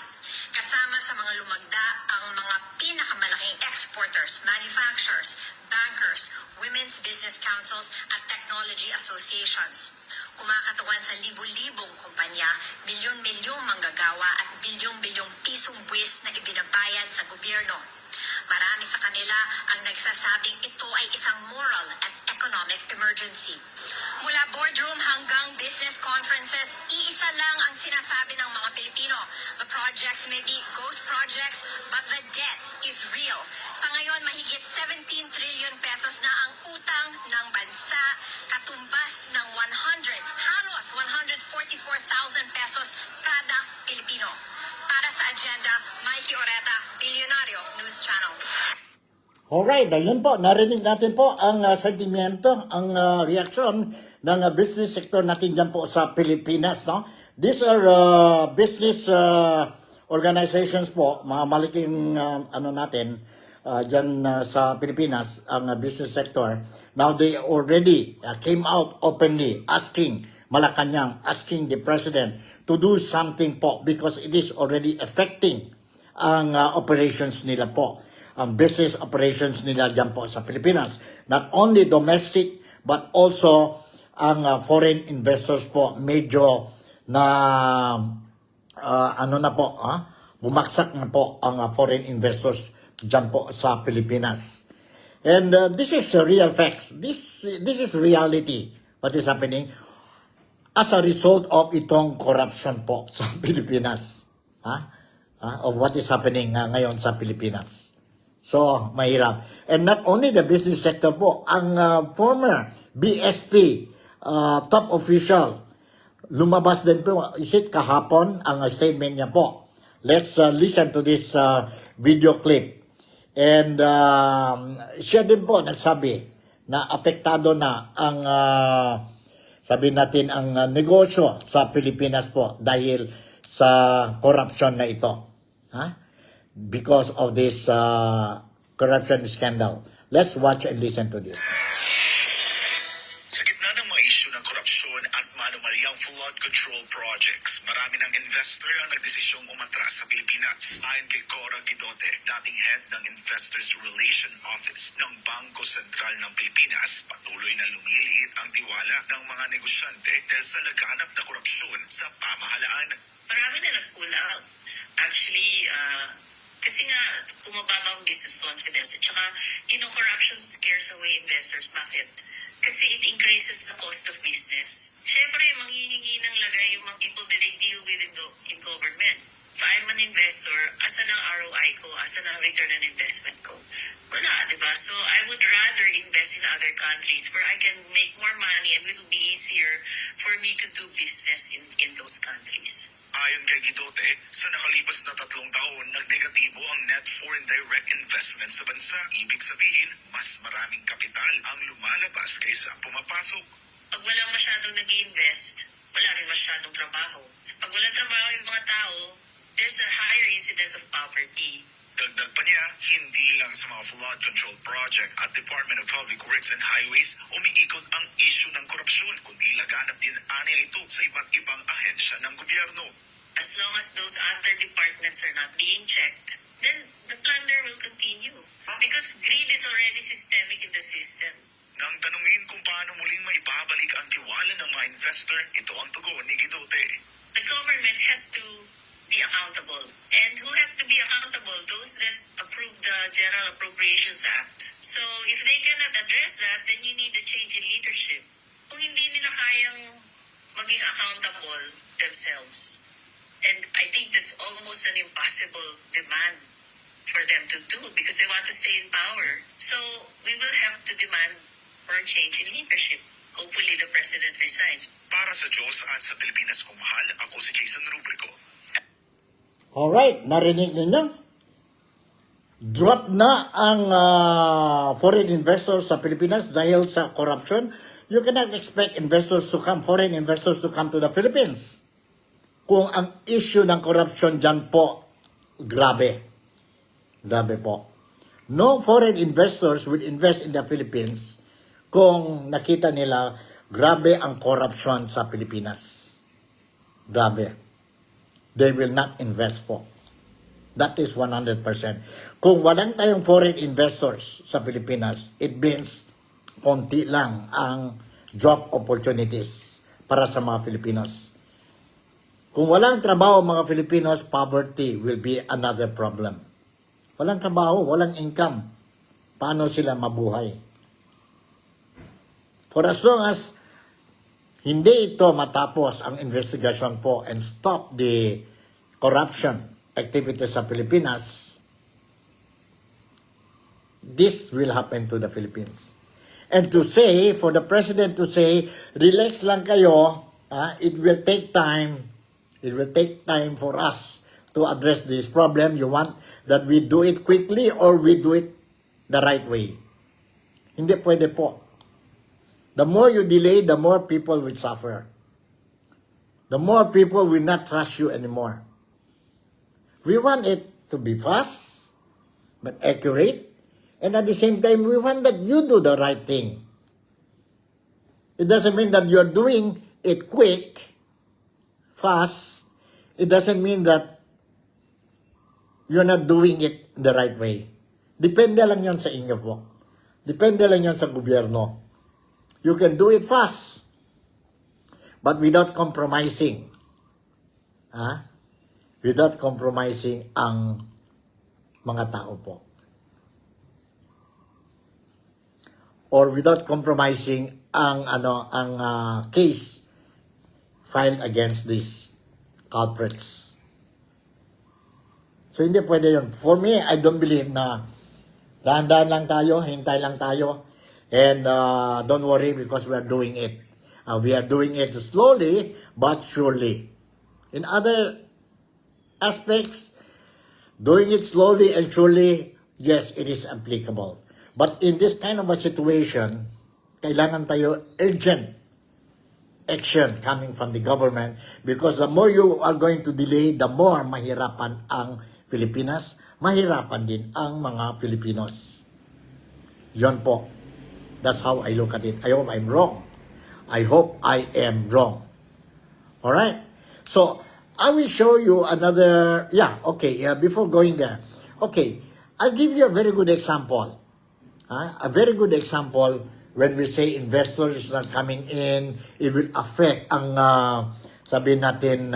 Kasama sa mga lumagda ang mga pinakamalaking exporters, manufacturers, bankers, women's business councils at technology associations. Kumakatawan sa libu-libong kumpanya, milyon-milyong manggagawa at bilyong-bilyong pisong buwis na ibinabayad sa gobyerno. Marami sa kanila ang nagsasabing ito ay isang moral at economic emergency. Mula boardroom hanggang business conferences, iisa lang ang sinasabi ng mga Pilipino. The projects may be ghost projects, but the debt is real. Sa ngayon, mahigit 17 trillion pesos na ang utang ng bansa, katumbas ng halos 144,000 pesos kada Pilipino. Para sa agenda, Mikey Oreta, Bilyonaryo News Channel. Alright, ayun po, narinig natin po ang sentimento, ang reaksyon ng business sector natin dyan po sa Pilipinas. No? These are business organizations po, mga malaking natin dyan sa Pilipinas, ang business sector. Now they already came out openly asking Malacanang, asking the President to do something po because it is already affecting ang operations nila po, ang business operations nila dyan po sa Pilipinas. Not only domestic but also ang foreign investors po medyo na bumagsak na po ang foreign investors dyan po sa Pilipinas. And this is real facts. This is reality what is happening as a result of itong corruption po sa Pilipinas. Of what is happening ngayon sa Pilipinas. So, mahirap. And not only the business sector po, ang former BSP top official, lumabas din po, isit kahapon ang statement niya po. Let's listen to this video clip. And siya din po nagsabi na apektado na ang sabi natin ang negosyo sa Pilipinas po dahil sa corruption na ito. Because of this corruption scandal. Let's watch and listen to this. Sa gitna ng mga isyu ng korupsyon at manumalyang flood control projects, marami ng investor ang nagdesisyong umatras sa Pilipinas. Ayon kay Cora Guidote, dating head ng Investors Relation Office ng Bangko Sentral ng Pilipinas, patuloy na lumiliit ang tiwala ng mga negosyante dahil sa laganap na korupsyon sa pamahalaan. Marami na nag-pull out. Actually, kasi nga, kumababa ang business confidence. At saka, corruption scares away investors. Bakit? Kasi it increases the cost of business. Siyempre, manghihingi ng lagay yung mga people that they deal with in government. if I'm an investor, asan ang ROI ko? Asan ang return on investment ko? Wala, di ba? So I would rather invest in other countries where I can make more money and it will be easier for me to do business in those countries. Ayon kay Guidote, sa nakalipas na 3 taon, nagnegatibo ang net foreign direct investment sa bansa. Ibig sabihin, mas maraming kapital ang lumalabas kaysa pumapasok. Pag wala masyadong nag-invest, wala rin masyadong trabaho. So pag wala trabaho yung mga tao, there's a higher incidence of poverty. Dagdag pa niya, hindi lang sa mga flood control project at Department of Public Works and Highways umiikot ang issue ng korupsyon, kundi laganap din aniya ito sa iba't ibang ahensya ng gobyerno. As long as those other departments are not being checked, then the plunder will continue. Because greed is already systemic in the system. Nang tanungin kung paano muling maibabalik ang tiwala ng mga investor, ito ang tugon ni Guidote. The government has to be accountable. And who has to be accountable? Those that approve the General Appropriations Act. So if they cannot address that, then you need a change in leadership. Kung hindi nila kayang maging accountable themselves. And I think that's almost an impossible demand for them to do because they want to stay in power. So we will have to demand for a change in leadership. Hopefully the President resigns. Para sa Diyos at sa Pilipinas kong mahal, ako si Jason Rubrico. Alright, narinig ninyo? Drop na ang foreign investors sa Pilipinas dahil sa corruption. You cannot expect foreign investors to come to the Philippines. Kung ang issue ng corruption dyan po, grabe. Grabe po. No foreign investors will invest in the Philippines kung nakita nila grabe ang corruption sa Pilipinas. Grabe. They will not invest po. That is 100%. Kung walang tayong foreign investors sa Pilipinas, it means konti lang ang job opportunities para sa mga Filipinos. Kung walang trabaho mga Filipinos, poverty will be another problem. Walang trabaho, walang income. Paano sila mabuhay? For as long as hindi ito matapos ang investigation po and stop the corruption activities sa Pilipinas, this will happen to the Philippines. And to say, for the President to say, relax lang kayo, it will take time. It will take time for us to address this problem. You want that we do it quickly or we do it the right way? Hindi pwede po. The more you delay, the more people will suffer. The more people will not trust you anymore. We want it to be fast, but accurate. And at the same time, we want that you do the right thing. It doesn't mean that you're doing it quick, fast. It doesn't mean that you're not doing it the right way. Depende lang yon sa inyo po. Depende lang yon sa gobyerno. You can do it fast, but without compromising. Without compromising ang mga tao po. Or without compromising ang case filed against these culprits. So hindi pwede yun. For me, I don't believe na dahan-dahan lang tayo, hintay lang tayo, and don't worry because we are doing it. We are doing it slowly but surely. In other aspects, doing it slowly and surely, yes, it is applicable. But in this kind of a situation, kailangan tayo urgent action coming from the government because the more you are going to delay, the more mahirapan ang Pilipinas, mahirapan din ang mga Filipinos. Yon po. That's how I look at it. I hope I'm wrong. I hope I am wrong. Alright? So, I will show you another, before going there. Okay, I'll give you a very good example. A very good example when we say investors is not coming in, it will affect ang, sabihin natin,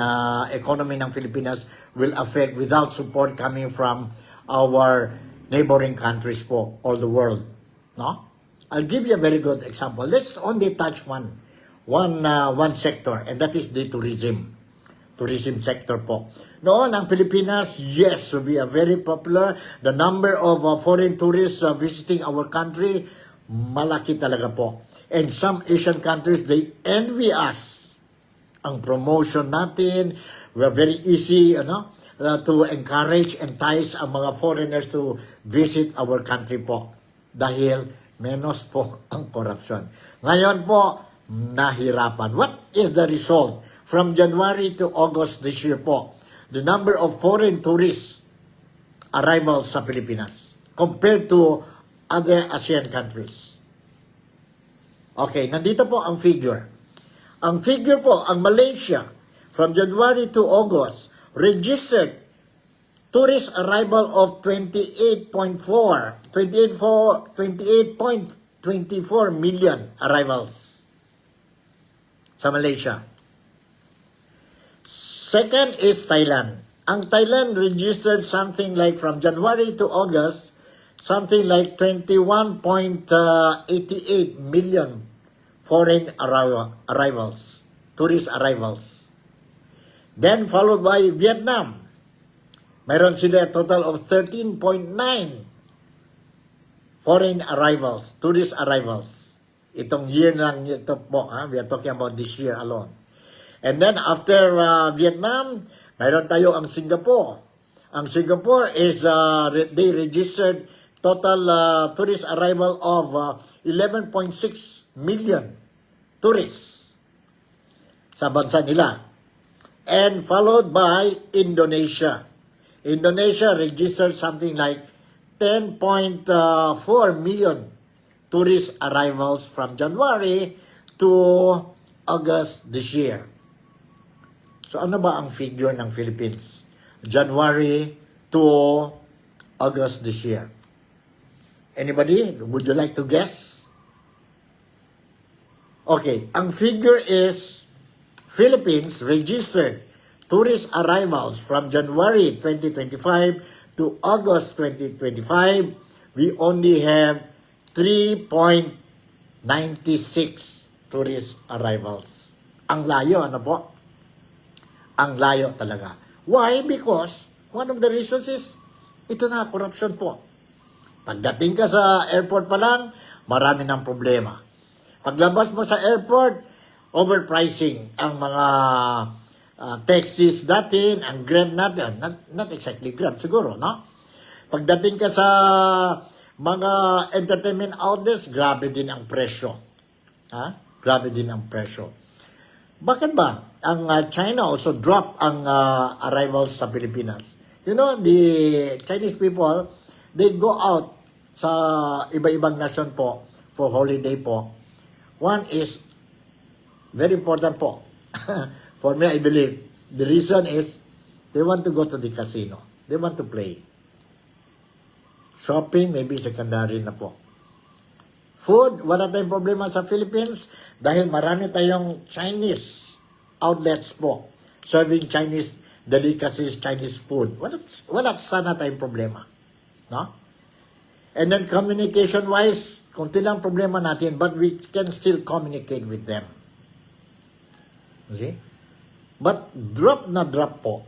economy ng Pilipinas will affect without support coming from our neighboring countries po, all the world. No? I'll give you a very good example. Let's only touch one sector, and that is the tourism sector po. Noon, ang Pilipinas, yes, we are very popular. The number of foreign tourists visiting our country, malaki talaga po. And some Asian countries, they envy us. Ang promotion natin, we are very easy, to encourage, entice ang mga foreigners to visit our country po. Dahil menos po ang corruption. Ngayon po, nahirapan. What is the result? From January to August this year po, the number of foreign tourists arrivals sa Pilipinas compared to other ASEAN countries. Okay, nandito po ang figure. Ang figure po, ang Malaysia, from January to August, registered tourist arrival of 28.24 million arrivals sa Malaysia. Second is Thailand. Ang Thailand registered something like from January to August, something like 21.88 million foreign arrivals, tourist arrivals. Then followed by Vietnam. Mayroon sila a total of 13.9 foreign arrivals, tourist arrivals. Itong year lang ito po, we are talking about this year alone. And then after Vietnam, mayroon tayo ang Singapore. Ang Singapore is, they registered total tourist arrival of 11.6 million tourists sa bansa nila. And followed by Indonesia. Indonesia registered something like 10.4 million tourist arrivals from January to August this year. So ano ba ang figure ng Philippines? January to August this year. Anybody? Would you like to guess? Okay, ang figure is Philippines registered tourist arrivals from January 2025 to August 2025. We only have 3.96 tourist arrivals. Ang layo, ano po? Ang layo talaga. Why? Because one of the reasons is ito na, corruption po. Pagdating ka sa airport pa lang, marami ng problema. Paglabas mo sa airport, overpricing ang mga taxis natin, ang Grab natin. Not exactly Grab, siguro, no? Pagdating ka sa mga entertainment outlets, grabe din ang presyo. Grabe din ang presyo. Bakit ba? Ang China also dropped ang arrivals sa Pilipinas. You know, the Chinese people, they go out sa iba-ibang nation po for holiday po. One is very important po. For me, I believe, the reason is they want to go to the casino. They want to play. Shopping, maybe secondary na po. Food, wala tayong problema sa Philippines dahil marami tayong Chinese outlets po serving Chinese delicacies, Chinese food. Wala sana tayong problema. No? And then communication-wise, konti lang problema natin, but we can still communicate with them. See? But drop na drop po.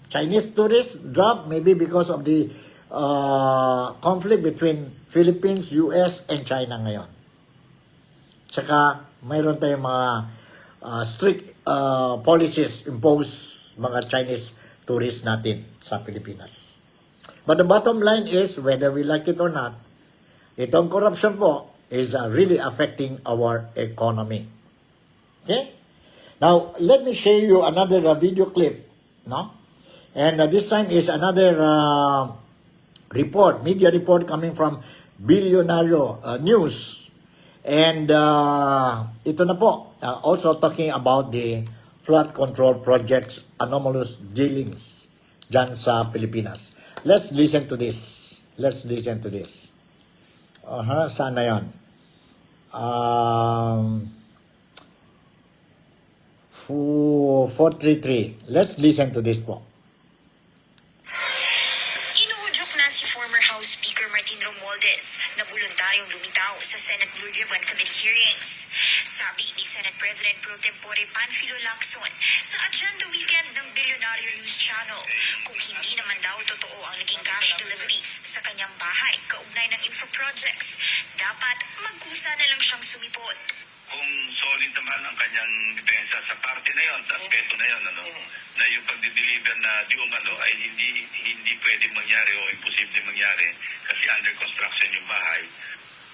Chinese tourists drop maybe because of the conflict between Philippines, US, and China ngayon. Tsaka mayroon tayong mga strict policies imposed mga Chinese tourists natin sa Pilipinas. But the bottom line is, whether we like it or not, itong corruption po is really affecting our economy. Okay? Now, let me show you another video clip. No? And this time is another report, media report coming from Billionario News. And ito na po, also talking about the flood control project's anomalous dealings dyan sa Pilipinas. Let's listen to this. Let's listen to this. Saan na yun? 433. Let's listen to this po. Inuudyok na si former House Speaker Martin Romualdez na voluntaryo bilyonaryong lumitaw sa Senate Blue Ribbon Committee hearings. Sabi ni Senate President Pro Tempore Panfilo Lacson sa Agenda Weekend ng Bilyonaryo News Channel, kung hindi naman daw totoo ang naging cash deliveries sa kanyang bahay kaugnay ng infra projects, dapat magkusa na lang siyang sumipot. Kung solid naman ang kanyang depensa sa parte na yon, sa aspeto na yon, na yung pagdi-deliver na di umano ay hindi pwedeng mangyari o imposible mangyari kasi under construction yung bahay.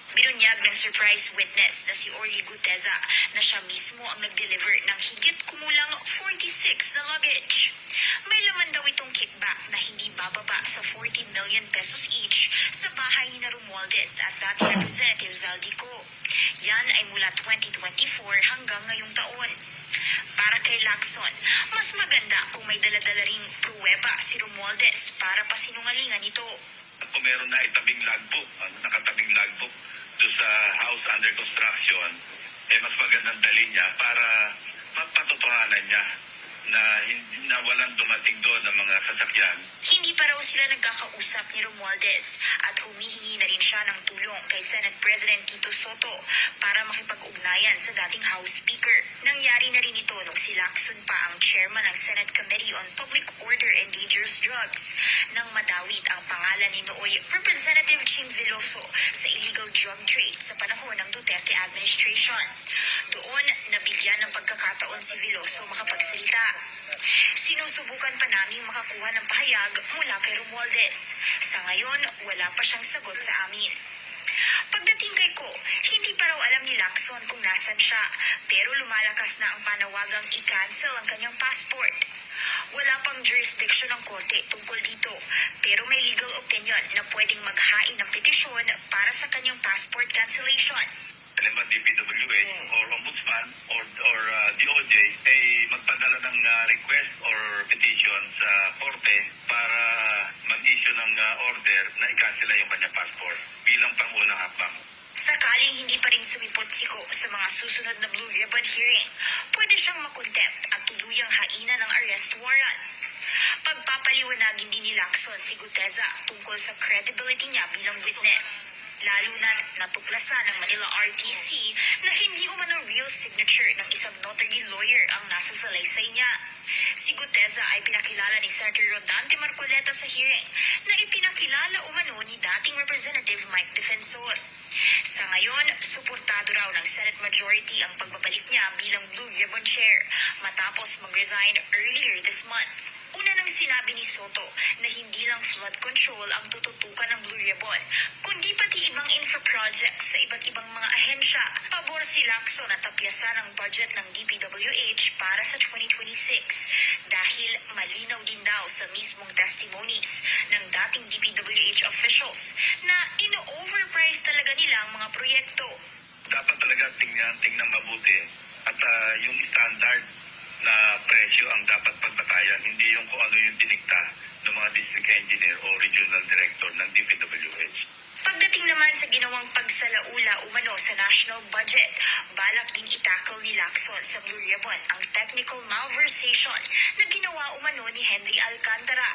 Binunyag ng surprise witness na si Orly Guteza na siya mismo ang nag-deliver ng higit kumulang 46 na luggage. May laman daw itong kickback na hindi bababa sa 40 million pesos each sa bahay ni Romualdez at dating Representative Zaldico. Yan ay mula 2024 hanggang ngayong taon. Para kay Lacson, mas maganda kung may daladala ring pruweba si Romualdez para pasinungalingan ito. Kung meron na itabing logbook, nakatabing logbook doon sa house under construction, mas magandang dalhin niya para mapatotohanan niya na walang dumating doon ng mga sasakyan. Hindi pa raw sila nagkakausap ni Romualdez at humihingi na rin siya ng tulong kay Senate President Tito Soto para makipag-ugnayan sa dating House Speaker. Nangyari na rin ito nung si Lacson pa ang chairman ng Senate Committee on Public Order and Dangerous Drugs nang madawit ang pangalan ni nooy Representative Ching Veloso sa illegal drug trade sa panahon ng Duterte administration. Doon, nabigyan ng pagkakataon si Veloso makapagsalita. Sinusubukan pa naming makakuha ng pahayag mula kay Romualdez. Sa ngayon, wala pa siyang sagot sa amin. Pagdating kay Ko, hindi pa raw alam ni Lacson kung nasan siya, pero lumalakas na ang panawagang i-cancel ang kanyang passport. Wala pang jurisdiction ng korte tungkol dito, pero may legal opinion na pwedeng maghain ng petisyon para sa kanyang passport cancellation. Alam DPWH or Ombudsman or DOJ ay magpadala ng request or petition sa korte para mag-issue ng order na i-cancel yung kanyang passport bilang pangunang hakbang. Sakaling hindi pa rin sumipot si Ko sa mga susunod na Blue Ribbon hearing, pwede siyang makontempt at tuluyang hainan ng arrest warrant. Pagpapaliwanagin din ni Lacson si Guteza tungkol sa credibility niya bilang witness. Lalo na natuklasan ng Manila RTC na hindi umano real signature ng isang notary lawyer ang nasa salaysay niya. Si Guteza ay pinakilala ni Senator Rodante Marcoleta sa hearing na ipinakilala umano ni dating Representative Mike Defensor. Sa ngayon, suportado raw ng Senate Majority ang pagbabalik niya bilang Blue Ribbon Chair matapos mag-resign earlier this month. Una nang sinabi ni Soto na hindi lang flood control ang tututukan ng Blue Ribbon, kundi pati ibang infra projects sa iba't ibang mga ahensya. Pabor si Lacson na tapyasan ang budget ng DPWH para sa 2026 dahil malinaw din daw sa mismong testimonies ng dating DPWH officials na ino-overprice talaga nila ang mga proyekto. Dapat talaga tingnan mabuti at yung standard na presyo ang dapat pagbatayan, hindi yung kung ano yung dinikta ng mga district engineer o regional director ng DPWH. Pagdating naman sa ginawang pagsalaula umano sa national budget, balak din itakol ni Lacson sa Blue Ribbon ang technical malversation na ginawa umano ni Henry Alcantara.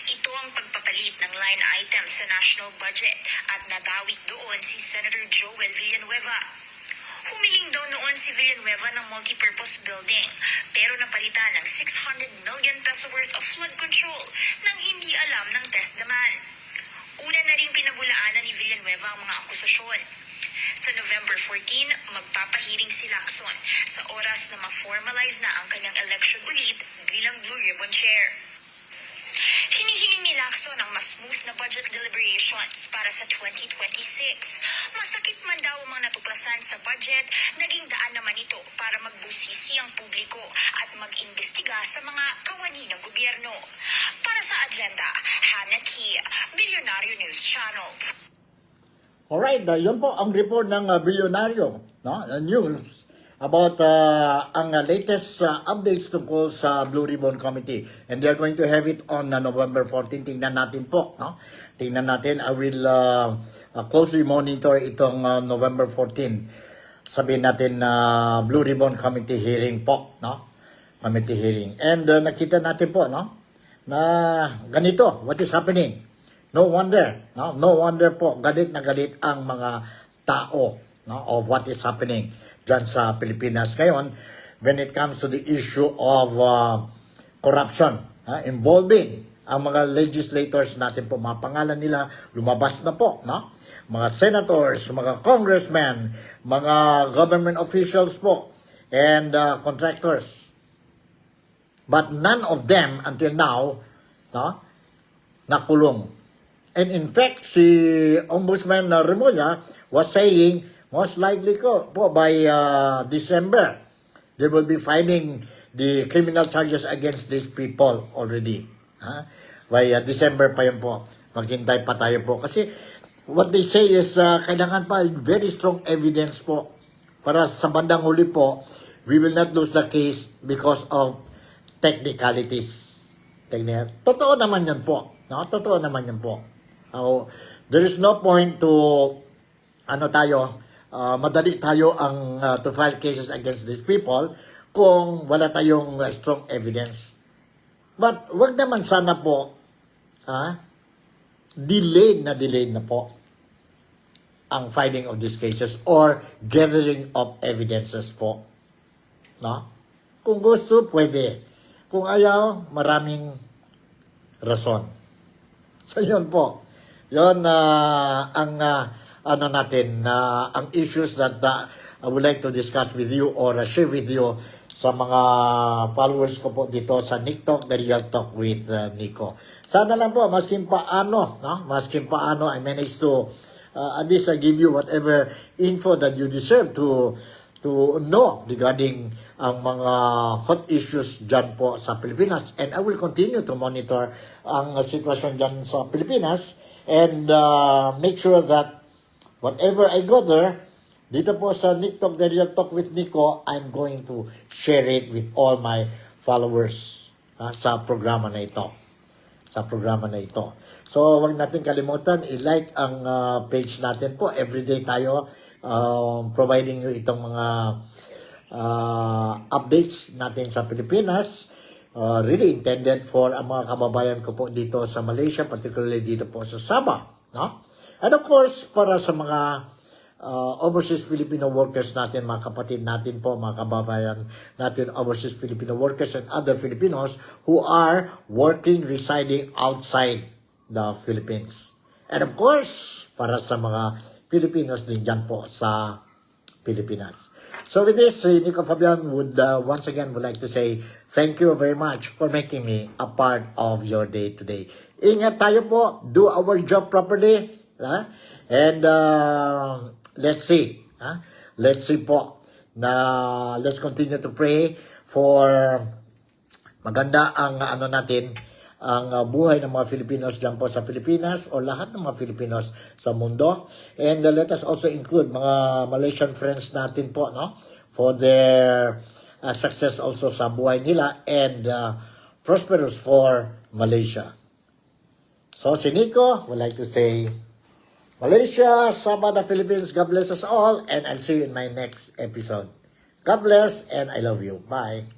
Ito ang pagpapalit ng line items sa national budget at nadawit doon si Senator Joel Villanueva. Humiling daw noon si Villanueva ng multipurpose building pero napalitan ng 600 million peso worth of flood control nang hindi alam ng testament. Una na rin pinabulaanan ni Villanueva ang mga akusasyon. Sa November 14, magpapahiring si Lacson sa oras na ma-formalize na ang kanyang election ulit bilang Blue Ribbon Chair. Hinihiling ni Lacson ang mas smooth na budget deliberations para sa 2026. Masakit man daw ang mga natuklasan sa budget, naging daan naman ito para magbusisi ang publiko at mag-imbestiga sa mga kawani ng gobyerno. Para sa agenda, Hannah T., Bilyonaryo News Channel. Alright, yun po ang report ng Bilyonaryo, no? News about ang latest updates tungkol sa Blue Ribbon Committee. And they're going to have it on November 14. Tingnan natin po, no? Tingnan natin. I will closely monitor itong November 14. Sabihin natin Blue Ribbon Committee hearing po, no? Committee hearing. And nakita natin po, no? Na ganito, what is happening? No wonder, no? No wonder po, galit na galit ang mga tao, no, of what is happening dyan sa Pilipinas ngayon when it comes to the issue of corruption involving ang mga legislators natin po, mga pangalan nila lumabas na po, no? Mga senators, mga congressmen, mga government officials po, and contractors. But none of them until now, no, nakulong. And in fact, si Ombudsman Remulla was saying, most likely po by December, they will be filing the criminal charges against these people already. By December pa yun po. Maghintay pa tayo po. Kasi what they say is kailangan pa very strong evidence po para sa bandang huli po, we will not lose the case because of technicalities. Totoo naman yan po. No? Totoo naman yan po. There is no point to madali tayo ang to file cases against these people kung wala tayong strong evidence. But wag naman sana po delayed na po ang filing of these cases or gathering of evidences po. No? Kung gusto, pwede. Kung ayaw, maraming rason. So yun po. Yun ang ang issues that I would like to discuss with you or share with you sa mga followers ko po dito sa Nick Talk, The Real Talk with Nico. Sana lang po, masking paano, I managed to at least give you whatever info that you deserve to know regarding ang mga hot issues dyan po sa Pilipinas. And I will continue to monitor ang sitwasyon dyan sa Pilipinas and make sure that whatever I go there, dito po sa Nick Talk, The Real Talk with Nico, I'm going to share it with all my followers sa programa na ito. So, wag natin kalimutan, i-like ang page natin po. Everyday tayo providing you itong mga updates natin sa Pilipinas. Really intended for ang mga kababayan ko po dito sa Malaysia, particularly dito po sa Sabah. No? And of course, para sa mga overseas Filipino workers natin, mga kapatid natin po, mga kababayan natin, overseas Filipino workers and other Filipinos who are working, residing outside the Philippines. And of course, para sa mga Filipinos din dyan po sa Pilipinas. So with this, Nico Fabian would once again would like to say thank you very much for making me a part of your day today. Ingat tayo po, do our job properly, and let's see po na let's continue to pray for maganda ang natin ang buhay ng mga Filipinos dyan po sa Pilipinas o lahat ng mga Filipinos sa mundo. And let us also include mga Malaysian friends natin po, no, for their success also sa buhay nila and prosperous for Malaysia. So si Nico would like to say Malaysia, Sabah, the Philippines, God bless us all, and I'll see you in my next episode. God bless, and I love you. Bye.